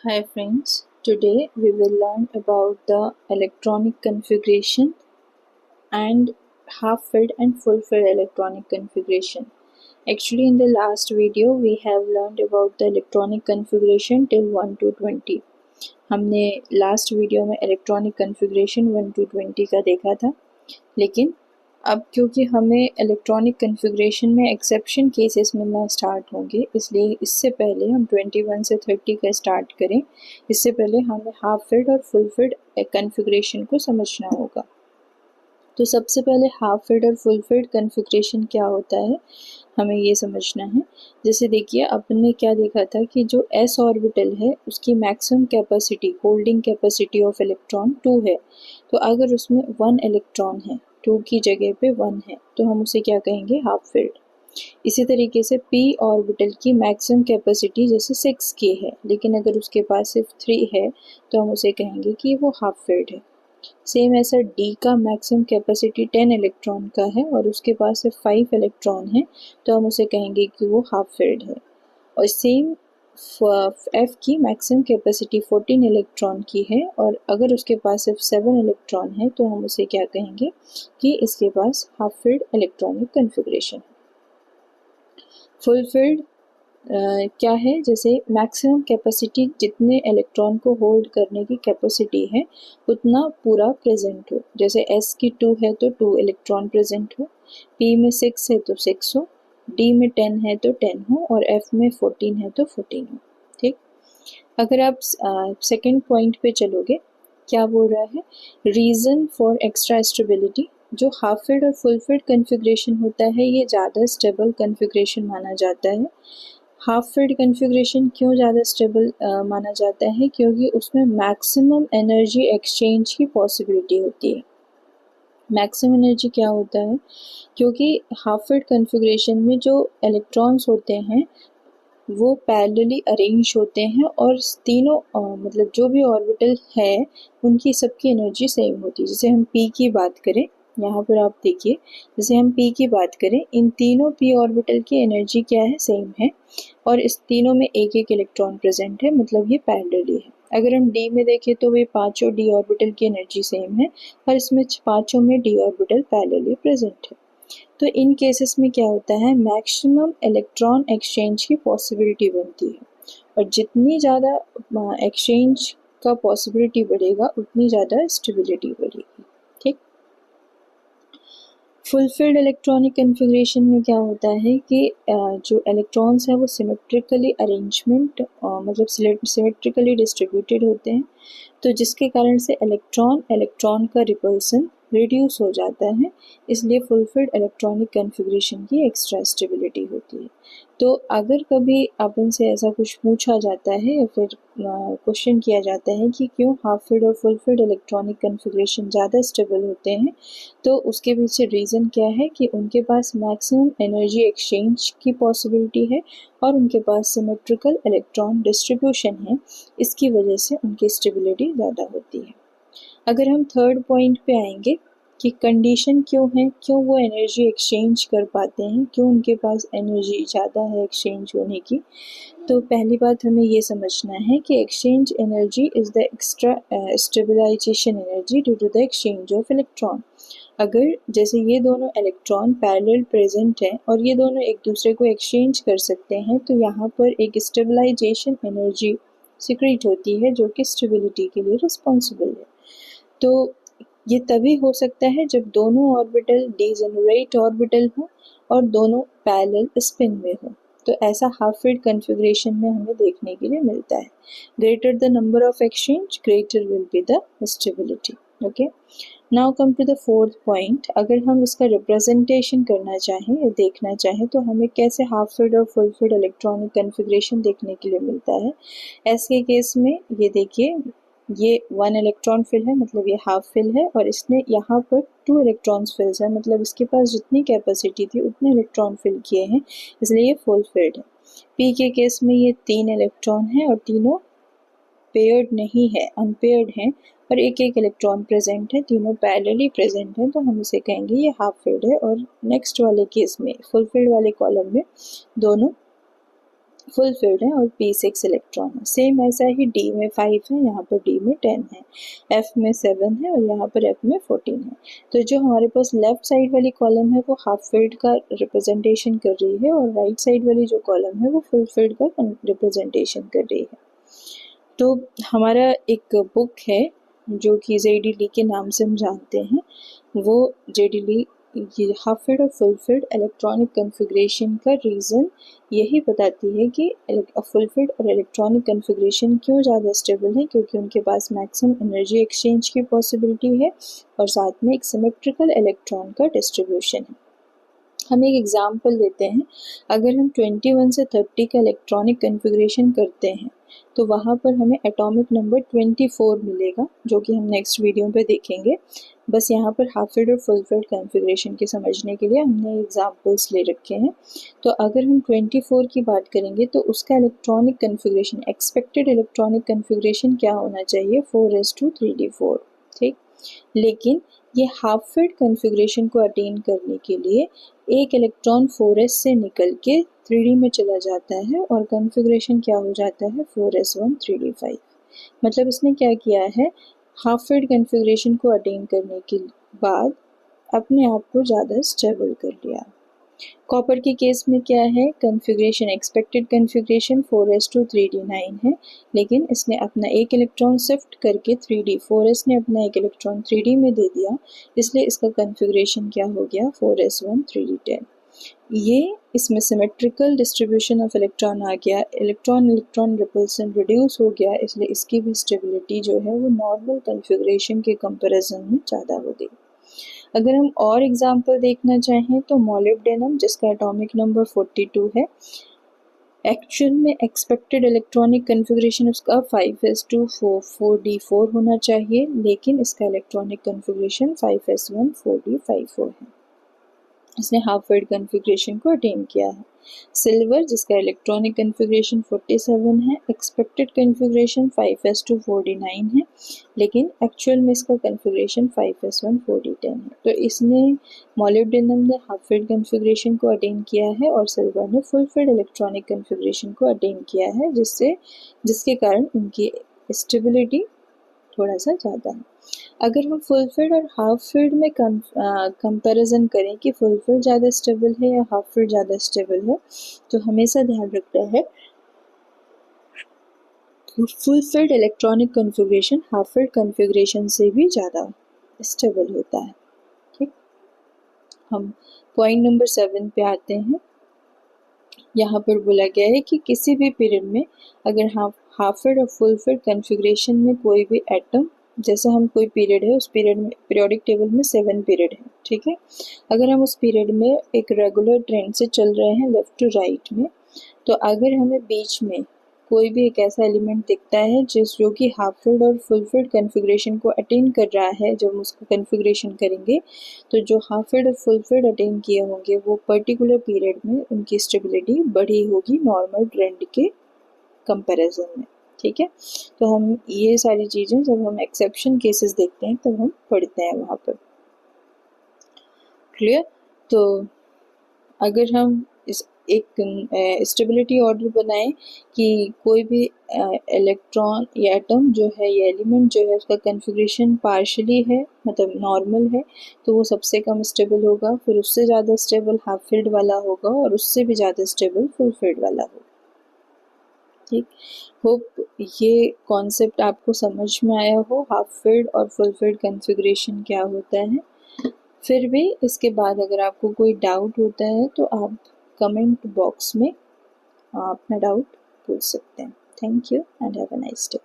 Hi friends, today we will learn about the electronic configuration and half-filled and full-filled electronic configuration. Actually in the last video we have learned about the electronic configuration till 1 to 20. हमने last video में electronic configuration 1 to 20 का देखा था, लेकिन अब क्योंकि हमें electronic configuration में एक्सेप्शन केसेस मिलना स्टार्ट होंगे, इसलिए इससे पहले हम 21 से 30 का स्टार्ट करें। इससे पहले हमें हाफ फिल्ड और फुल फिल्ड कन्फिग्रेशन को समझना होगा। तो सबसे पहले हाफ फिल्ड और फुल फिल्ड कन्फिग्रेशन क्या होता है हमें ये समझना है। जैसे देखिए अपन ने क्या देखा था कि जो s ऑर्बिटल है उसकी maximum capacity, holding capacity of electron 2 है। तो अगर उसमें 1 इलेक्ट्रॉन है, 2 की जगह पे 1 है, तो हम उसे क्या कहेंगे, हाफ फिल्ड। इसी तरीके से p ऑर्बिटल की मैक्सिमम कैपेसिटी जैसे 6k है, लेकिन अगर उसके पास सिर्फ 3 है तो हम उसे कहेंगे कि वो हाफ फिल्ड है। सेम ऐसा D का मैक्सिमम कैपेसिटी 10 इलेक्ट्रॉन का है और उसके पास सिर्फ 5 इलेक्ट्रॉन है, तो हम उसे कहेंगे कि वो हाफ फिल्ड है। और सेम F की मैक्सिमम कैपेसिटी 14 इलेक्ट्रॉन की है और अगर उसके पास सिर्फ 7 इलेक्ट्रॉन है तो हम उसे क्या कहेंगे कि इसके पास हाफ फिल्ड इलेक्ट्रॉनिक कन्फिग्रेशन है। फुल फिल्ड क्या है, जैसे मैक्सिमम कैपेसिटी, जितने इलेक्ट्रॉन को होल्ड करने की कैपेसिटी है उतना पूरा प्रेजेंट हो। जैसे S की 2 है तो 2 इलेक्ट्रॉन प्रेजेंट हो, P में 6 है तो 6 हो, D में 10 है तो 10 हो और F में 14 है तो 14 हो। ठीक, अगर आप सेकंड पॉइंट पे चलोगे, क्या बोल रहा है, रीज़न फॉर एक्स्ट्रा स्टेबिलिटी। जो हाफ फिल्ड और फुल फिल्ड कन्फिग्रेशन होता है ये ज़्यादा स्टेबल कन्फिग्रेशन माना जाता है। हाफ फिल्ड कन्फिग्रेशन क्यों ज़्यादा स्टेबल माना जाता है, क्योंकि उसमें मैक्सिमम एनर्जी एक्सचेंज की पॉसिबिलिटी होती है। मैक्सिमम एनर्जी क्या होता है, क्योंकि हाफ फिल्ड कन्फिग्रेशन में जो इलेक्ट्रॉन्स होते हैं वो पैरेलली अरेंज होते हैं और तीनों मतलब जो भी ऑर्बिटल है उनकी सबकी एनर्जी सेम होती है। जैसे हम P की बात करें, यहाँ पर आप देखिए, जैसे हम P की बात करें, इन तीनों P ऑर्बिटल की एनर्जी क्या है, सेम है और इस तीनों में एक एक इलेक्ट्रॉन प्रेजेंट है, मतलब ये पैरेलली है। अगर हम D में देखें तो वे पांचों D ऑर्बिटल की एनर्जी सेम है और इसमें पांचों में D ऑर्बिटल पैरेलली प्रेजेंट है। तो इन केसेस में क्या होता है, मैक्सिमम इलेक्ट्रॉन एक्सचेंज की पॉसिबिलिटी बनती है और जितनी ज़्यादा एक्सचेंज का पॉसिबिलिटी बढ़ेगा उतनी ज़्यादा स्टेबिलिटी बढ़ेगी। ठीक, फुलफिल्ड इलेक्ट्रॉनिक कन्फिग्रेशन में क्या होता है कि जो इलेक्ट्रॉन्स हैं वो सिमेट्रिकली अरेंजमेंट मतलब सिमेट्रिकली डिस्ट्रीब्यूटेड होते हैं, तो जिसके कारण से इलेक्ट्रॉन का रिपल्सन रिड्यूस हो जाता है, इसलिए फुलफिल्ड इलेक्ट्रॉनिक कन्फिग्रेशन की एक्स्ट्रा स्टेबिलिटी होती है। तो अगर कभी अपन से ऐसा कुछ पूछा जाता है या फिर क्वेश्चन किया जाता है कि क्यों हाफ फिल्ड और फुलफिल्ड इलेक्ट्रॉनिक कन्फिग्रेशन ज़्यादा स्टेबल होते हैं, तो उसके पीछे रीज़न क्या है कि उनके पास मैक्सिमम एनर्जी एक्सचेंज की पॉसिबिलिटी है और उनके पास सिमेट्रिकल इलेक्ट्रॉन डिस्ट्रीब्यूशन है, इसकी वजह से उनकी स्टेबिलिटी ज़्यादा होती है। अगर हम थर्ड पॉइंट पे आएंगे कि कंडीशन क्यों है, क्यों वो एनर्जी एक्सचेंज कर पाते हैं, क्यों उनके पास एनर्जी ज़्यादा है एक्सचेंज होने की, तो पहली बात हमें ये समझना है कि exchange energy is the extra stabilization energy due to the exchange of electron. अगर जैसे ये दोनों इलेक्ट्रॉन पैरेलल प्रेजेंट हैं और ये दोनों एक दूसरे को एक्सचेंज कर सकते हैं, तो यहाँ पर एक स्टेबलाइजेशन एनर्जी सीक्रेट होती है जो कि स्टेबिलिटी के लिए रिस्पॉन्सिबल है। तो ये तभी हो सकता है जब दोनों ऑर्बिटल डिजेनरेट ऑर्बिटल हो और दोनों पैरेलल स्पिन में हो। तो ऐसा हाफ फिल्ड कन्फिग्रेशन में हमें देखने के लिए मिलता है। Greater the number of exchange, greater will be the stability. Okay, now come to the fourth point. अगर हम इसका रिप्रेजेंटेशन करना चाहें या देखना चाहें तो हमें कैसे हाफ फिल्ड और फुल फिल्ड इलेक्ट्रॉनिक कन्फिग्रेशन देखने के लिए मिलता है। ऐसे केस में ये देखिए, ये 1 इलेक्ट्रॉन फिल है, मतलब ये हाफ फिल है और इसने यहाँ पर 2 इलेक्ट्रॉन्स फिल्स है, मतलब इसके पास जितनी कैपेसिटी थी उतने इलेक्ट्रॉन फिल किए हैं, इसलिए ये फुल फिल्ड है। पी के केस में ये 3 इलेक्ट्रॉन है और तीनों पेयर्ड नहीं है, अनपेयर्ड हैं और एक एक इलेक्ट्रॉन प्रेजेंट है, तीनों पैरेलली प्रेजेंट हैं, तो हम इसे कहेंगे ये हाफ फिल्ड है। और नेक्स्ट वाले केस में, फुल फिल्ड वाले कॉलम में, दोनों फुलफिल्ड है और p6 इलेक्ट्रॉन है। सेम ऐसा ही d में 5 है, यहाँ पर d में 10 है, f में 7 है और यहाँ पर f में 14 है। तो जो हमारे पास लेफ्ट साइड वाली कॉलम है वो हाफ फिल्ड का रिप्रेजेंटेशन कर रही है और राइट साइड वाली जो कॉलम है वो फुलफिल्ड का रिप्रेजेंटेशन कर रही है। तो हमारा एक बुक है जो कि JDL के नाम से हम जानते हैं, वो JDL ये हाफ फिल्ड और फुल फिल्ड इलेक्ट्रॉनिक कन्फिग्रेशन का रीज़न यही बताती है कि फुल फिल्ड और इलेक्ट्रॉनिक कन्फिग्रेशन क्यों ज़्यादा स्टेबल है, क्योंकि उनके पास मैक्सिमम एनर्जी एक्सचेंज की पॉसिबिलिटी है और साथ में एक सिमेट्रिकल इलेक्ट्रॉन का डिस्ट्रीब्यूशन है। हम एक एग्जाम्पल लेते हैं, अगर हम 21 से 30 का इलेक्ट्रॉनिक कन्फिग्रेशन करते हैं तो वहाँ पर हमें एटॉमिक नंबर 24 मिलेगा, जो कि हम नेक्स्ट वीडियो पे देखेंगे। बस यहाँ पर हाफ फिल्ड और फुल फिल्ड कन्फिग्रेशन के समझने के लिए हमने एग्जाम्पल्स ले रखे हैं। तो अगर हम 24 की बात करेंगे तो उसका electronic configuration, expected electronic configuration क्या होना चाहिए, 4s2 3d4, ठीक। लेकिन ये हाफ फिल्ड कन्फिग्रेशन को अटेन करने के लिए एक इलेक्ट्रॉन 4s से निकल के 3d में चला जाता है और कन्फिग्रेशन क्या हो जाता है, 4s1 3d5। मतलब इसने क्या किया है, हाफ फिल्ड कन्फिग्रेशन को अटेन करने के बाद अपने आप को ज़्यादा स्टेबल कर लिया। कॉपर के केस में क्या है, configuration, expected configuration 4s2 3d9 है, लेकिन इसने अपना एक इलेक्ट्रॉन शिफ्ट करके 3d, 4s ने अपना एक इलेक्ट्रॉन 3d में दे दिया, इसलिए इसका कन्फिग्रेशन क्या हो गया, 4s1 3d10। ये इसमें सिमेट्रिकल डिस्ट्रीब्यूशन ऑफ इलेक्ट्रॉन आ गया, इलेक्ट्रॉन इलेक्ट्रॉन रिपल्सन रिड्यूस हो गया, इसलिए इसकी भी स्टेबिलिटी जो है वो नॉर्मल कन्फिग्रेशन के कंपैरिजन में ज़्यादा हो गई। अगर हम और एग्जाम्पल देखना चाहें तो मॉलिब्डेनम, जिसका एटॉमिक नंबर 42 है, एक्चुअल में एक्सपेक्टेड इलेक्ट्रॉनिक कन्फिग्रेशन उसका 5s2 4d4 होना चाहिए, लेकिन इसका इलेक्ट्रॉनिक कन्फिग्रेशन 5s1 4d54 है। इसने हाफ फिल्ड कन्फिग्रेशन को अटेन किया है। सिल्वर, जिसका इलेक्ट्रॉनिक कन्फिग्रेशन 47 है, एक्सपेक्टेड कन्फिग्रेशन 5s2 4d9 है, लेकिन एक्चुअल में इसका कन्फिग्रेशन 5s1 4d10 है। तो इसने, मॉलिब्डेनम ने हाफ फिल्ड कन्फिग्रेशन को अटेन किया है और सिल्वर ने फुल फिल्ड इलेक्ट्रॉनिक कन्फिग्रेशन को अटेन किया है, जिसके कारण उनकी स्टेबिलिटी थोड़ा सा ज़्यादा है। अगर हम फुल फिल्ड और हाफ फिल्ड में कंपैरिजन करें कि फुल फिल्ड ज़्यादा स्टेबल है या हाफ फिल्ड ज़्यादा स्टेबल है, तो हमेशा ध्यान रखना है full field electronic configuration half filled configuration से भी ज़्यादा स्टेबल होता है, ठीक। हम पॉइंट नंबर 7 पे आते हैं। यहाँ पर बोला गया है कि किसी भी पीरियड में अगर हाफ फिल्ड और फुल फिल्ड कन्फिग्रेशन में कोई भी एटम, जैसे हम कोई पीरियड है, उस पीरियड में पीरियोडिक टेबल में 7 पीरियड है, ठीक है। अगर हम उस पीरियड में एक रेगुलर ट्रेंड से चल रहे हैं लेफ्ट टू राइट में, तो अगर हमें बीच में कोई भी एक ऐसा एलिमेंट दिखता है जो कि हाफ फिल्ड और फुल फिल्ड कन्फिग्रेशन को अटेन कर रहा है, जब हम उसको कन्फिग्रेशन करेंगे तो जो हाफ फिल्ड और फुल फिल्ड अटेन किए होंगे वो पर्टिकुलर पीरियड में उनकी स्टेबिलिटी बढ़ी होगी नॉर्मल ट्रेंड के कंपैरिजन में, ठीक है। तो हम ये सारी चीज़ें जब हम एक्सेप्शन केसेस देखते हैं तब हम पढ़ते हैं वहाँ पर, क्लियर। तो अगर हम इस एक स्टेबिलिटी ऑर्डर बनाएं कि कोई भी इलेक्ट्रॉन या एटम जो है या एलिमेंट जो है उसका कन्फिग्रेशन पार्शली है, मतलब नॉर्मल है, तो वो सबसे कम स्टेबल होगा, फिर उससे ज़्यादा स्टेबल हाफ फिल्ड वाला होगा और उससे भी ज़्यादा स्टेबल फुल फिल्ड वाला होगा, ठीक। होप ये कॉन्सेप्ट आपको समझ में आया हो, हाफ फिल्ड और फुल फिल्ड कन्फिग्रेशन क्या होता है। फिर भी इसके बाद अगर आपको कोई डाउट होता है तो आप कमेंट बॉक्स में अपना डाउट पूछ सकते हैं। Thank you and have a nice day.